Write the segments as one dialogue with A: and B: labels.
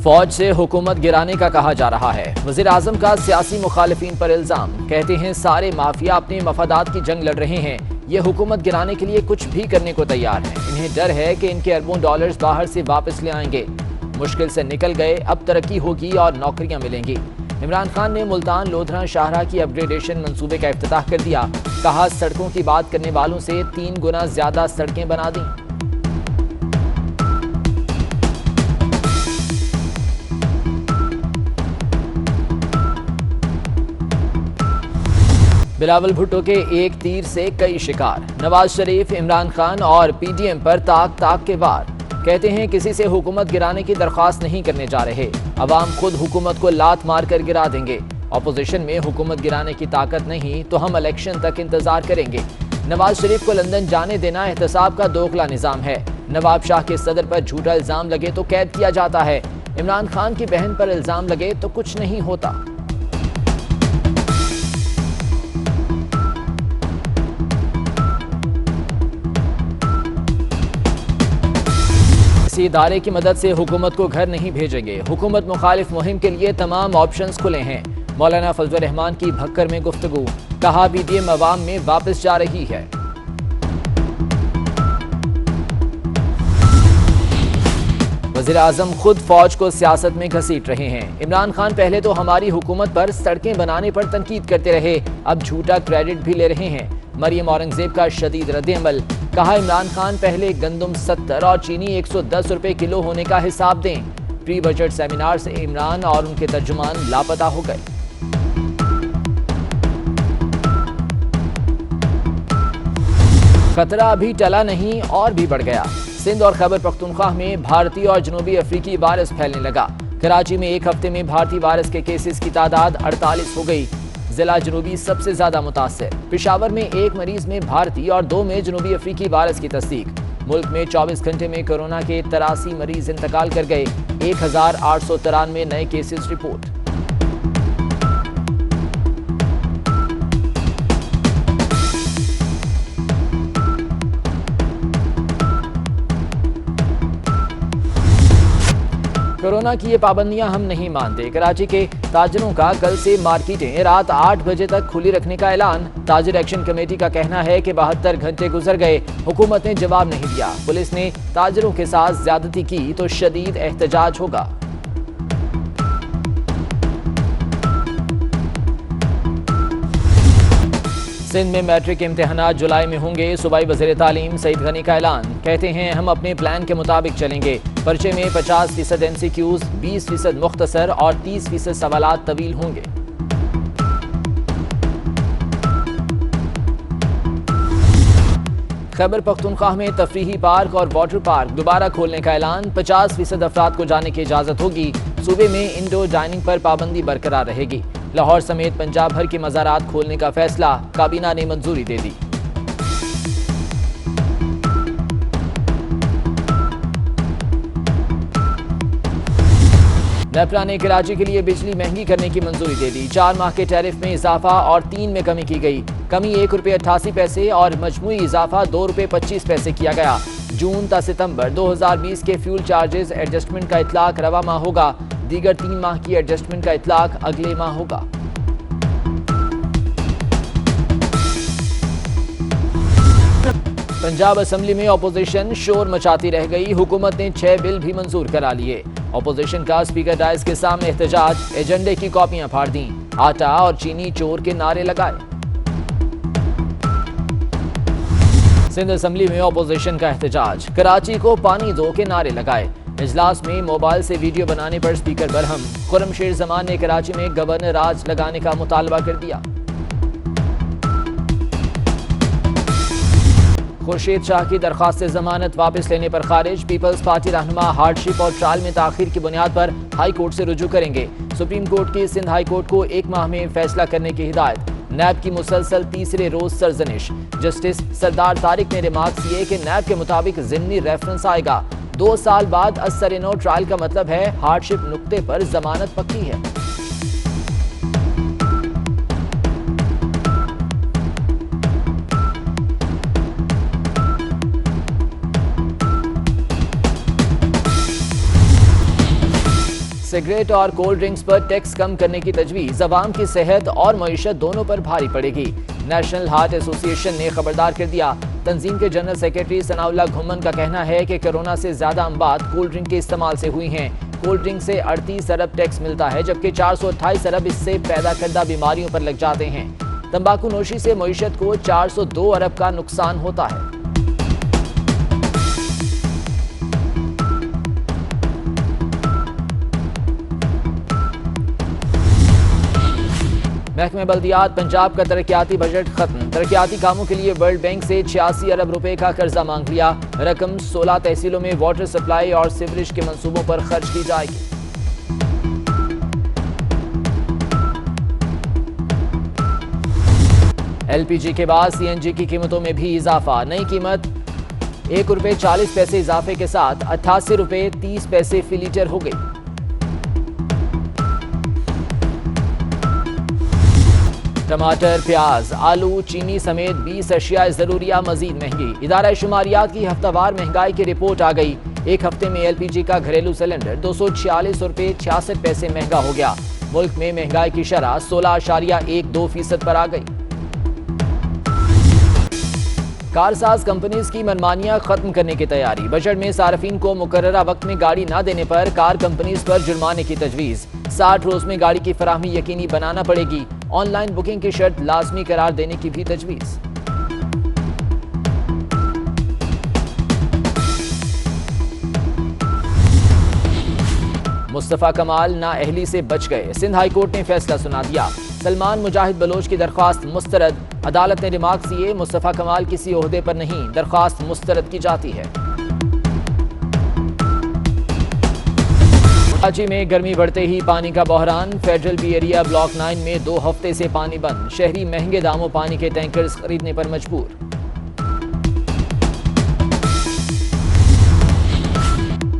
A: फौज से हुकूमत गिराने का कहा जा रहा है। वज़ीर आज़म का सियासी मुखालिफिन पर इल्जाम, कहते हैं सारे माफिया अपने मफादात की जंग लड़ रहे हैं, ये हुकूमत गिराने के लिए कुछ भी करने को तैयार हैं। इन्हें डर है कि इनके अरबों डॉलर्स बाहर से वापस ले आएंगे। मुश्किल से निकल गए, अब तरक्की होगी और नौकरियां मिलेंगी। इमरान खान ने मुल्तान लोधरा शाहरा की अपग्रेडेशन मंसूबे का इफ्तिताह कर दिया। कहा सड़कों की बात करने वालों से 3 गुना ज्यादा सड़कें बना दी। बिलावल भुट्टो के एक तीर से कई शिकार। नवाज शरीफ, इमरान खान और पीडीएम पर ताक ताक के वार। कहते हैं किसी से हुकूमत गिराने की दरख्वास्त नहीं करने जा रहे, अवाम खुद हुकूमत को लात मार कर गिरा देंगे। अपोजिशन में हुकूमत गिराने की ताकत नहीं तो हम इलेक्शन तक इंतजार करेंगे। नवाज शरीफ को लंदन जाने देना एहतसाब का दोगला निजाम है। नवाब शाह के सदर पर झूठा इल्जाम लगे तो कैद किया जाता है। इमरान खान की बहन पर इल्जाम लगे तो कुछ नहीं होता। किसी इदारे की मदद से हुकूमत को घर नहीं भेजेंगे। हुकूमत मुखालिफ मुहिम के लिए तमाम ऑप्शंस खुले हैं। मौलाना फजल रहमान की भक्कर में गुफ्तगू, कहा पीडीएम अवाम में वापस जा रही है। वज़ीर आज़म खुद फौज को सियासत में घसीट रहे हैं। इमरान खान पहले तो हमारी हुकूमत पर सड़कें बनाने पर तनकीद करते रहे, अब झूठा क्रेडिट भी ले रहे हैं। मरियम औरंगजेब का शदीद रद्द-ए-अमल, कहा इमरान खान पहले गंदम 70 और चीनी 110 रुपए किलो होने का हिसाब दें। प्री बजट सेमिनार से इमरान और उनके तर्जुमान लापता हो गए। खतरा अभी टला नहीं और भी बढ़ गया। सिंध और खैबर पख्तूनख्वा में भारतीय और जनूबी अफ्रीकी वायरस फैलने लगा। कराची में एक हफ्ते में भारतीय वायरस के केसेस की तादाद 48 हो गई। जिला जनूबी सबसे ज्यादा मुतासिर। पेशावर में 1 मरीज में भारतीय और 2 में जनूबी अफ्रीकी वायरस की तस्दीक। मुल्क में 24 घंटे में कोरोना के 83 मरीज इंतकाल कर गए। 1893 नए केसेस रिपोर्ट। कोरोना की ये पाबंदियां हम नहीं मानते। कराची के ताजरों का कल से मार्केटें रात 8 बजे तक खुली रखने का ऐलान। ताजिर एक्शन कमेटी का कहना है कि 72 घंटे गुजर गए, हुकूमत ने जवाब नहीं दिया। पुलिस ने ताजरों के साथ ज्यादती की तो शदीद एहतजाज होगा। सिंध में मैट्रिक इम्तिहानात जुलाई में होंगे। सूबाई वज़ीर तालीम सईद गनी का ऐलान, कहते हैं हम अपने प्लान के मुताबिक चलेंगे। पर्चे में 50% MCQs, 20% मुख्तसर और 30% सवालात तवील होंगे। खैबर पख्तूनख्वा में तफरीही पार्क और वाटर पार्क दोबारा खोलने का ऐलान। 50% अफराद को जाने की इजाजत होगी। सूबे में इंडोर डाइनिंग पर पाबंदी बरकरार रहेगी। लाहौर समेत पंजाब भर के मज़ारात खोलने का फैसला, काबीना ने मंजूरी दे दी। नेपरा ने कराची के लिए बिजली महंगी करने की मंजूरी दे दी। 4 माह के टैरिफ में इजाफा और 3 में कमी की गई। कमी 1 रुपये 88 पैसे और मजमूई इजाफा 2 रुपये 25 पैसे किया गया। जून ता सितंबर 2020 के फ्यूल चार्जेस एडजस्टमेंट का इतलाक रवा माह होगा। दीगर 3 माह की एडजस्टमेंट का इतलाक अगले माह होगा। पंजाब असेंबली में अपोजिशन शोर मचाती रह गई। हुकूमत ने 6 बिल भी मंजूर करा लिए। अपोजिशन का स्पीकर डायस के सामने एहतजाज, एजेंडे की कॉपियां फाड़ दी। आटा और चीनी चोर के नारे लगाए। सिंध असेंबली में अपोजिशन का एहतजाज, कराची को पानी दो के नारे लगाए। इजलास में मोबाइल से वीडियो बनाने पर स्पीकर बरहम। खुर्रमशेर जमान ने कराची में गवर्नर राज लगाने का मुतालबा कर दिया। खुर्शीद शाह की दरख्वास्त जमानत वापस लेने पर खारिज। पीपल्स पार्टी रहनुमा हार्डशिप और ट्रायल में ताखीर की बुनियाद पर हाई कोर्ट से रुजू करेंगे। सुप्रीम कोर्ट की सिंध हाई कोर्ट को 1 माह में फैसला करने की हिदायत। नैब की मुसलसल तीसरे रोज सरजनिश। जस्टिस सरदार तारिक ने रिमार्क किए कि नैब के मुताबिक ज़िमनी रेफरेंस आएगा। 2 साल बाद असर-ए-नो ट्रायल का मतलब है हार्डशिप नुक्ते पर जमानत पक्की है। सिगरेट और कोल्ड ड्रिंक्स पर टैक्स कम करने की तजवीज अवाम की सेहत और मईशत दोनों पर भारी पड़ेगी। नेशनल हार्ट एसोसिएशन ने खबरदार कर दिया। तंजीम के जनरल सेक्रेटरी सनाउल्लाह घुम्मन का कहना है कि कोरोना से ज्यादा अमवात कोल्ड ड्रिंक के इस्तेमाल से हुई हैं। कोल्ड ड्रिंक से 38 अरब टैक्स मिलता है, जबकि 428 अरब इससे पैदा करदा बीमारियों पर लग जाते हैं। तंबाकू नोशी से मईशत को 402 अरब का नुकसान होता है। महकमे बल्दियात पंजाब का तरक्याती बजट खत्म। तरक्याती कामों के लिए वर्ल्ड बैंक से 86 अरब रुपए का कर्जा मांग लिया। रकम 16 तहसीलों में वाटर सप्लाई और सीवरेज के मंसूबों पर खर्च की जाएगी। एलपीजी के बाद सीएनजी की कीमतों में भी इजाफा। नई कीमत ₹1.40 इजाफे के साथ ₹88.30 फी लीटर हो गई। टमाटर, प्याज, आलू, चीनी समेत 20 अशिया जरूरिया मजीद महंगी। इदारा शुमारियात की हफ्तावार महंगाई की रिपोर्ट आ गई। एक हफ्ते में एलपीजी का घरेलू सिलेंडर ₹246.66 महंगा हो गया। मुल्क में महंगाई की शरह 16.12% पर आ गई। कारसाज कंपनीज की मनमानियां खत्म करने की तैयारी। बजट में सार्फिन को मुकर्ररा वक्त में गाड़ी न देने पर कार कंपनीज पर जुर्माने की तजवीज। 60 रोज में गाड़ी की फराहमी यकीनी बनाना पड़ेगी। ऑनलाइन बुकिंग की शर्त लाजमी करार देने की भी तजवीज। मुस्तफा कमाल नाअहली से बच गए। सिंध हाई कोर्ट ने फैसला सुना दिया। सलमान मुजाहिद बलोच की दरख्वास्त मुस्तरद। अदालत ने रिमार्क दिए, मुस्तफा कमाल किसी ओहदे पर नहीं, दरख्वास्त मुस्तरद की जाती है। कराची में गर्मी बढ़ते ही पानी का बहरान। फेडरल बी एरिया ब्लॉक 9 में 2 हफ्ते से पानी बंद। शहरी महंगे दामों पानी के टैंकर्स खरीदने पर मजबूर।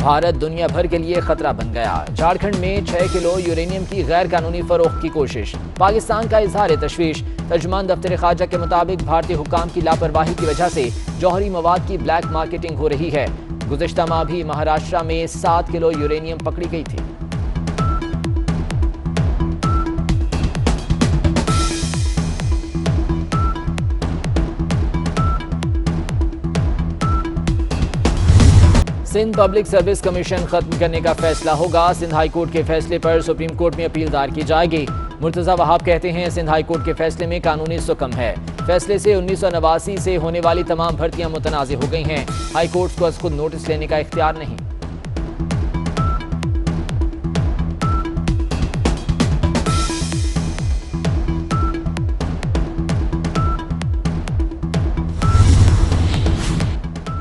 A: भारत दुनिया भर के लिए खतरा बन गया। झारखंड में 6 किलो यूरेनियम की गैर कानूनी फरोख्त की कोशिश। पाकिस्तान का इजहार तशवीश। तर्जुमान दफ्तर खारजा के मुताबिक भारतीय हुक्काम की लापरवाही की वजह से जौहरी मवाद की ब्लैक मार्केटिंग हो रही है। गुज़िश्ता माह भी महाराष्ट्र में 7 किलो यूरेनियम पकड़ी गई थी। सिंध पब्लिक सर्विस कमीशन खत्म करने का फैसला होगा। सिंध हाई कोर्ट के फैसले पर सुप्रीम कोर्ट में अपील दायर की जाएगी। मुर्तजा वहाब कहते हैं, सिंध हाई कोर्ट के फैसले में कानूनी सुकम है। फैसले से 1989 से होने वाली तमाम भर्तियां मुतनाज़ हो गई हैं। हाई कोर्ट को खुद नोटिस लेने का इख्तियार नहीं।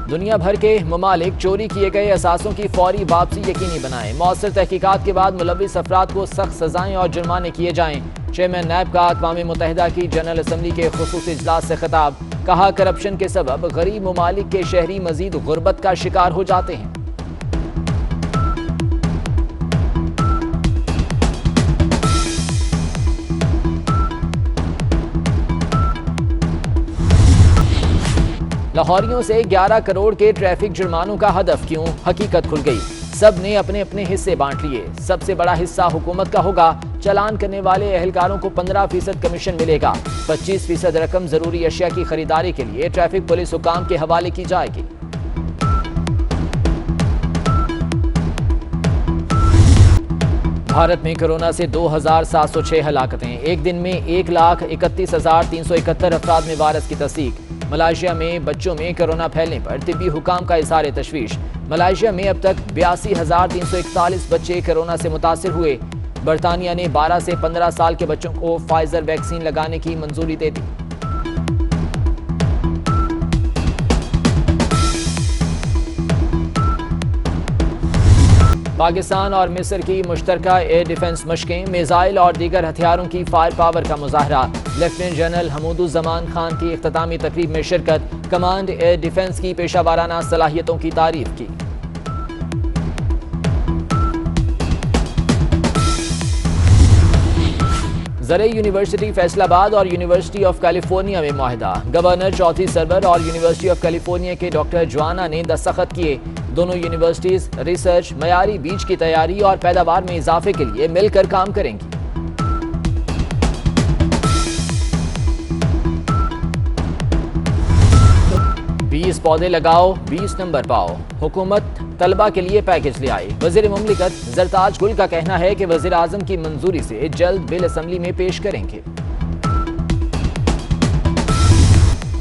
A: दुनिया भर के ममालिक चोरी किए गए असासों की फौरी वापसी यकीनी बनाएं। मौसर तहकीकात के बाद मुलविस अफराद को सख्त सजाएं और जुर्माने किए जाएं। चेयरमैन नैब का अक़वाम मुत्तहिदा की जनरल असम्बली के खुसूसी इजलास से खिताब। कहा, करप्शन के सबब गरीब ममालिक के शहरी मजीद गुर्बत का शिकार हो जाते हैं। लाहौरियों से 11 करोड़ के ट्रैफिक जुर्मानों का हदफ क्यों? हकीकत खुल गई। सब ने अपने अपने हिस्से बांट लिए। सबसे बड़ा हिस्सा हुकूमत का होगा। चालान करने वाले एहलकारों को 15% कमीशन मिलेगा। 25% रकम जरूरी अशिया की खरीदारी के लिए ट्रैफिक पुलिस हुकाम के हवाले की जाएगी। भारत में कोरोना से 2706 हलाकतें। एक दिन में 1,31,371 अफराद में वायरस की तस्दीक। मलेशिया में बच्चों में कोरोना फैलने पर तिब्बी हुकाम का इज़हार तशवीश। मलेशिया में अब तक 82,341 बच्चे कोरोना से मुतासिर हुए। बरतानिया ने 12 से 15 साल के बच्चों को फाइजर वैक्सीन लगाने की मंजूरी दे दी। पाकिस्तान और मिस्र की मुश्तरका एयर डिफेंस मशकें। मिसाइल और दीगर हथियारों की फायर पावर का मुजाहरा। लेफ्टिनेंट जनरल हमूदुज़्ज़मान खान की इख्तितामी तकरीब में शिरकत। कमांड एयर डिफेंस की पेशावराना सलाहियतों की तारीफ की। ज़रे यूनिवर्सिटी फैसलाबाद और यूनिवर्सिटी ऑफ कैलिफोर्निया में मुआहिदा। गवर्नर चौधरी सरवर और यूनिवर्सिटी ऑफ कैलिफोर्निया के डॉक्टर ज्वाना ने दस्तखत किए। दोनों यूनिवर्सिटीज रिसर्च, मयारी बीज की तैयारी और पैदावार में इजाफे के लिए मिलकर काम करेंगी। बीस पौधे लगाओ, 20 नंबर पाओ। हुकूमत तलबा के लिए पैकेज ले आई। वजीर मुमलिकत जरताज गुल का कहना है कि वजीर आजम की मंजूरी से जल्द बिल असेंबली में पेश करेंगे।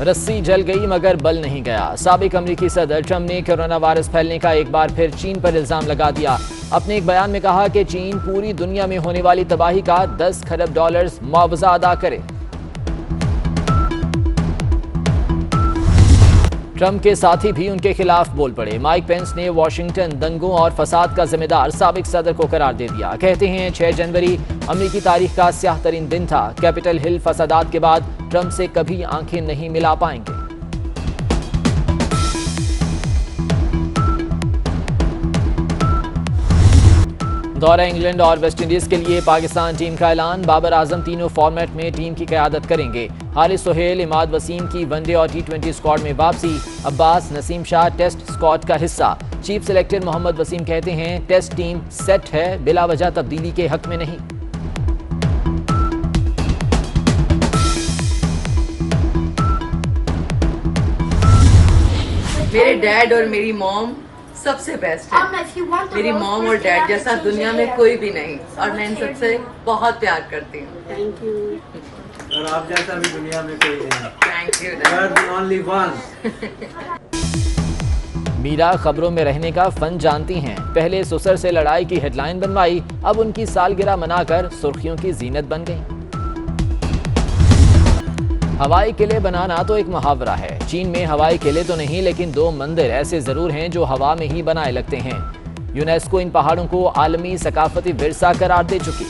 A: रस्सी जल गई मगर बल नहीं गया। साबिक अमरीकी सदर ट्रंप ने कोरोना वायरस फैलने का एक बार फिर चीन पर इल्जाम लगा दिया। अपने एक बयान में कहा कि चीन पूरी दुनिया में होने वाली तबाही का 10 खरब डॉलर्स मुआवजा अदा करे। ट्रंप के साथी भी उनके खिलाफ बोल पड़े। माइक पेंस ने वाशिंगटन दंगों और फसाद का जिम्मेदार साबिक सदर को करार दे दिया। कहते हैं 6 जनवरी अमरीकी तारीख का स्याह तरीन दिन था। कैपिटल हिल फसादात के बाद ट्रंप से कभी आंखें नहीं मिला पाएंगे। दौरा इंग्लैंड और वेस्टइंडीज के लिए पाकिस्तान टीम का ऐलान। बाबर आजम तीनों फॉर्मेट में टीम की क़यादत करेंगे। हारिस सोहेल, इमाद वसीम की वनडे और T20 स्क्वाड में वापसी। अब्बास नसीम शाह टेस्ट स्क्वाड का हिस्सा। चीफ सेलेक्टर मोहम्मद वसीम कहते हैं टेस्ट टीम सेट है, बिला वजह तब्दीली के हक में नहीं।
B: मेरे डैड और मेरी मॉम सबसे बेस्ट है। मेरी मॉम और डैड जैसा दुनिया में कोई भी नहीं, और मैं इन सबसे बहुत प्यार करती हूँ।
C: Thank you.
D: और आप जैसा भी दुनिया में कोई नहीं।
B: Thank you.
D: You are the only one.
A: Meera खबरों में रहने का फन जानती हैं। पहले सुसर से लड़ाई की हेडलाइन बनवाई, अब उनकी सालगिरह मनाकर सुर्खियों की जीनत बन गई। हवाई किले बनाना तो एक मुहावरा है। चीन में हवाई किले तो नहीं, लेकिन 2 मंदिर ऐसे जरूर हैं जो हवा में ही बनाए लगते हैं। यूनेस्को इन पहाड़ों को आलमी सकाफती विरसा करार दे चुकी।